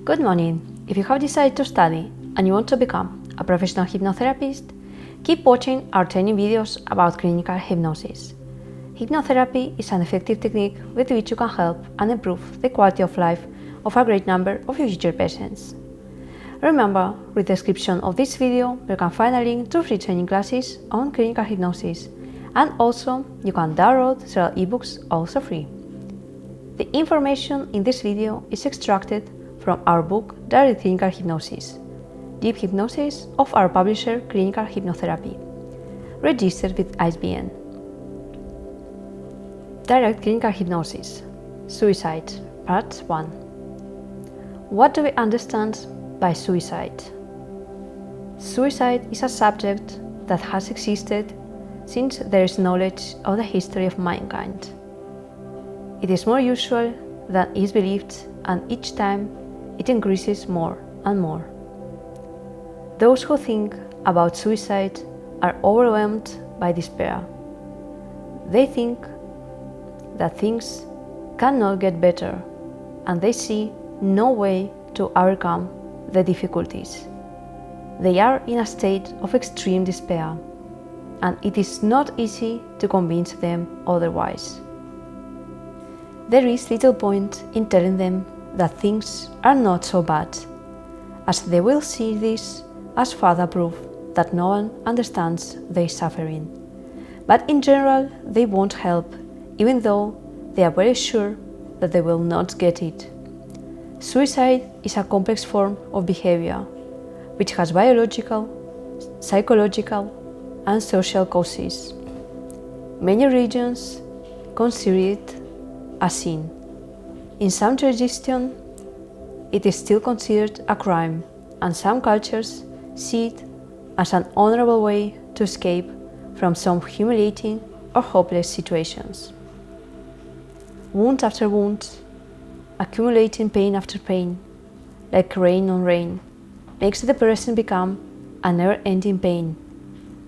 Good morning! If you have decided to study and you want to become a professional hypnotherapist, keep watching our training videos about clinical hypnosis. Hypnotherapy is an effective technique with which you can help and improve the quality of life of a great number of your future patients. Remember, with the description of this video, you can find a link to free training classes on clinical hypnosis, and also you can download several ebooks also free. The information in this video is extracted from our book Direct Clinical Hypnosis, Deep Hypnosis of our publisher Clinical Hypnotherapy, registered with ISBN. Direct Clinical Hypnosis, Suicide, Part 1. What do we understand by suicide? Suicide is a subject that has existed since there is knowledge of the history of mankind. It is more usual than is believed, and each time it increases more and more. Those who think about suicide are overwhelmed by despair. They think that things cannot get better, and they see no way to overcome the difficulties. They are in a state of extreme despair, and it is not easy to convince them otherwise. There is little point in telling them that things are not so bad, as they will see this as further proof that no one understands their suffering. But in general, they won't help, even though they are very sure that they will not get it. Suicide is a complex form of behavior, which has biological, psychological, and social causes. Many religions consider it a sin. In some traditions, it is still considered a crime, and some cultures see it as an honorable way to escape from some humiliating or hopeless situations. Wound after wound, accumulating pain after pain, like rain on rain, makes the person become a never-ending pain,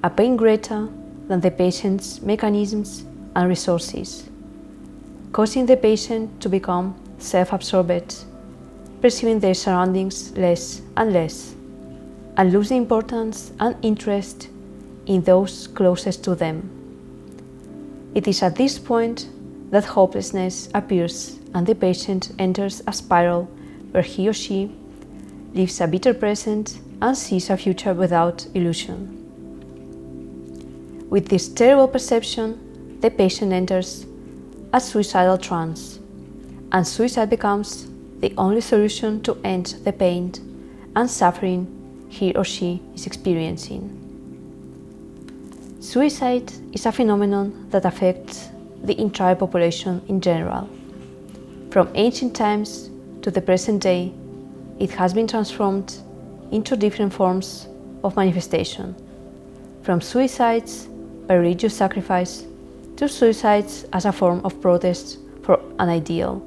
a pain greater than the patient's mechanisms and resources, causing the patient to become self-absorbed, perceiving their surroundings less and less, and losing importance and interest in those closest to them. It is at this point that hopelessness appears and the patient enters a spiral where he or she lives a bitter present and sees a future without illusion. With this terrible perception, the patient enters a suicidal trance, and suicide becomes the only solution to end the pain and suffering he or she is experiencing. Suicide is a phenomenon that affects the entire population in general. From ancient times to the present day, it has been transformed into different forms of manifestation, from suicides by religious sacrifice to suicides as a form of protest for an ideal,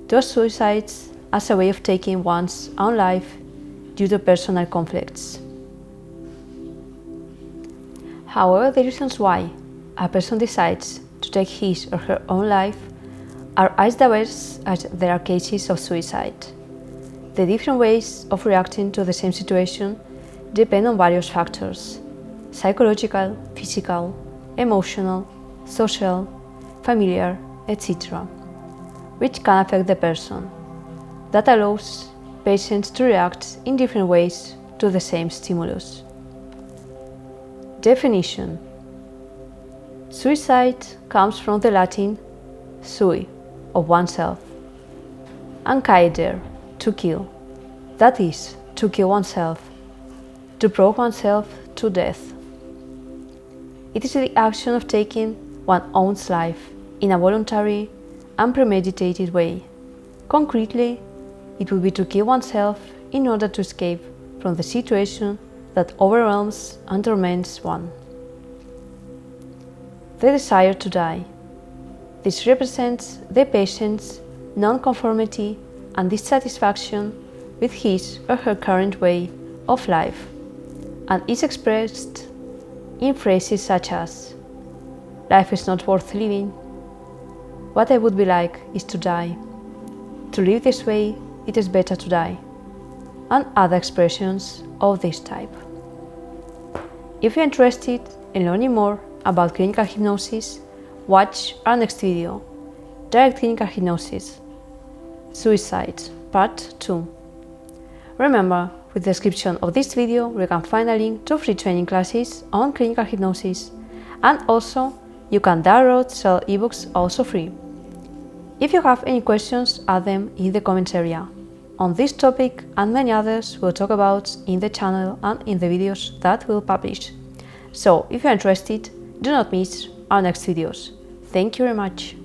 to suicides as a way of taking one's own life due to personal conflicts. However, the reasons why a person decides to take his or her own life are as diverse as there are cases of suicide. The different ways of reacting to the same situation depend on various factors: psychological, physical, emotional, social, familiar, etc., which can affect the person. That allows patients to react in different ways to the same stimulus. Definition: suicide comes from the Latin sui, of oneself, and caedere, to kill, that is, to kill oneself, to provoke oneself to death. It is the action of taking one's own life in a voluntary and premeditated way. Concretely, it would be to kill oneself in order to escape from the situation that overwhelms and torments one. The desire to die. This represents the patient's non-conformity and dissatisfaction with his or her current way of life, and is expressed in phrases such as, "Life is not worth living," "What I would be like is to die," "To live this way, it is better to die," and other expressions of this type. If you're interested in learning more about clinical hypnosis, watch our next video, Direct Clinical Hypnosis, Suicide, Part 2. Remember, with the description of this video, you can find a link to free training classes on clinical hypnosis, and also you can download several ebooks also free. If you have any questions, add them in the comments area. On this topic and many others we'll talk about in the channel and in the videos that we'll publish. So if you're interested, do not miss our next videos. Thank you very much.